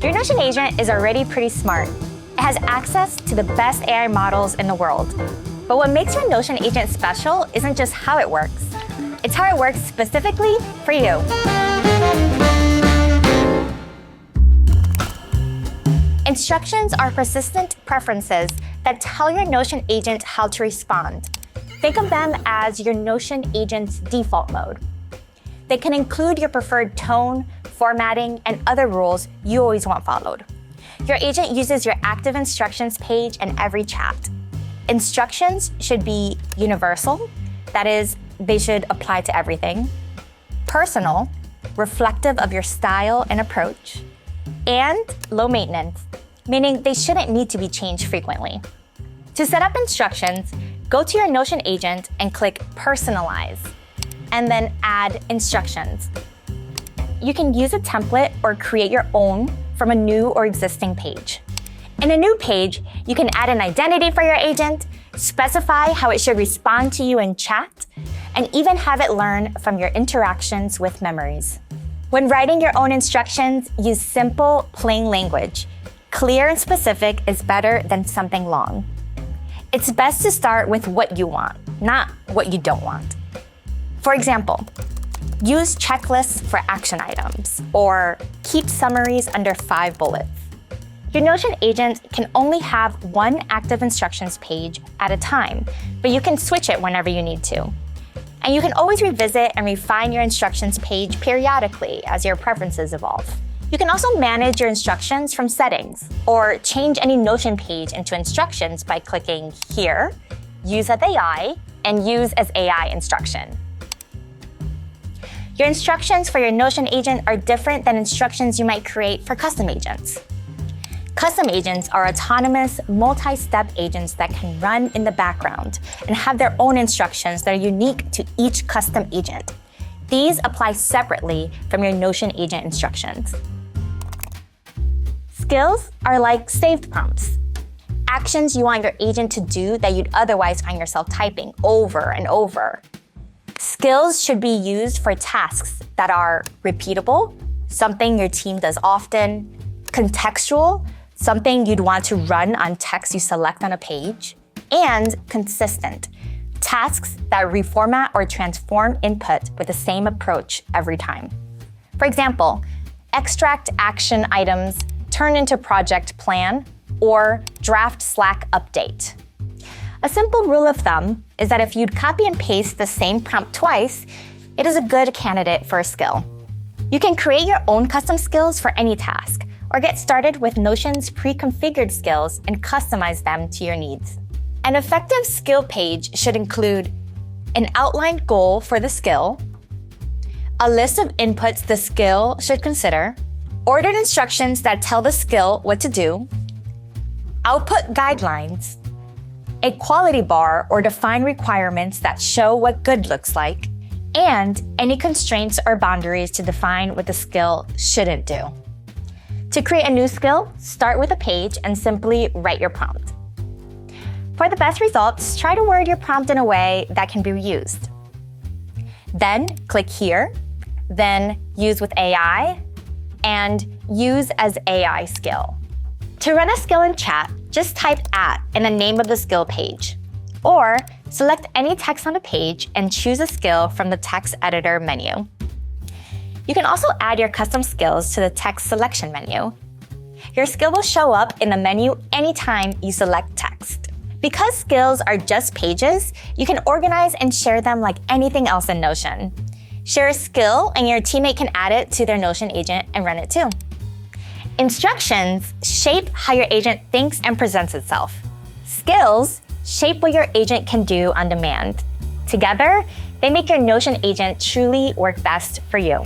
Your Notion agent is already pretty smart. It has access to the best AI models in the world. But what makes your Notion agent special isn't just how it works. It's how it works specifically for you. Instructions are persistent preferences that tell your Notion agent how to respond. Think of them as your Notion agent's default mode. They can include your preferred tone, formatting, and other rules you always want followed. Your agent uses your active instructions page in every chat. Instructions should be universal, that is, they should apply to everything, personal, reflective of your style and approach, and low maintenance, meaning they shouldn't need to be changed frequently. To set up instructions, go to your Notion agent and click Personalize, and then add instructions. You can use a template or create your own from a new or existing page. In a new page, you can add an identity for your agent, specify how it should respond to you in chat, and even have it learn from your interactions with memories. When writing your own instructions, use simple, plain language. Clear and specific is better than something long. It's best to start with what you want, not what you don't want. For example, use checklists for action items, or keep summaries under 5 bullets. Your Notion agent can only have one active instructions page at a time, but you can switch it whenever you need to. And you can always revisit and refine your instructions page periodically as your preferences evolve. You can also manage your instructions from settings, or change any Notion page into instructions by clicking here, Use as AI, and Use as AI instruction. Your instructions for your Notion agent are different than instructions you might create for custom agents. Custom agents are autonomous, multi-step agents that can run in the background and have their own instructions that are unique to each custom agent. These apply separately from your Notion agent instructions. Skills are like saved prompts, actions you want your agent to do that you'd otherwise find yourself typing over and over. Skills should be used for tasks that are repeatable, something your team does often, contextual, something you'd want to run on text you select on a page, and consistent, tasks that reformat or transform input with the same approach every time. For example, extract action items, turn into project plan, or draft Slack update. A simple rule of thumb is that if you'd copy and paste the same prompt twice, it is a good candidate for a skill. You can create your own custom skills for any task, or get started with Notion's pre-configured skills and customize them to your needs. An effective skill page should include an outlined goal for the skill, a list of inputs the skill should consider, ordered instructions that tell the skill what to do, output guidelines, a quality bar or define requirements that show what good looks like, and any constraints or boundaries to define what the skill shouldn't do. To create a new skill, start with a page and simply write your prompt. For the best results, try to word your prompt in a way that can be reused. Then click here, then Use with AI, and Use as AI skill. To run a skill in chat, just type @ in the name of the skill page. Or select any text on the page and choose a skill from the text editor menu. You can also add your custom skills to the text selection menu. Your skill will show up in the menu anytime you select text. Because skills are just pages, you can organize and share them like anything else in Notion. Share a skill and your teammate can add it to their Notion agent and run it too. Instructions shape how your agent thinks and presents itself. Skills shape what your agent can do on demand. Together, they make your Notion agent truly work best for you.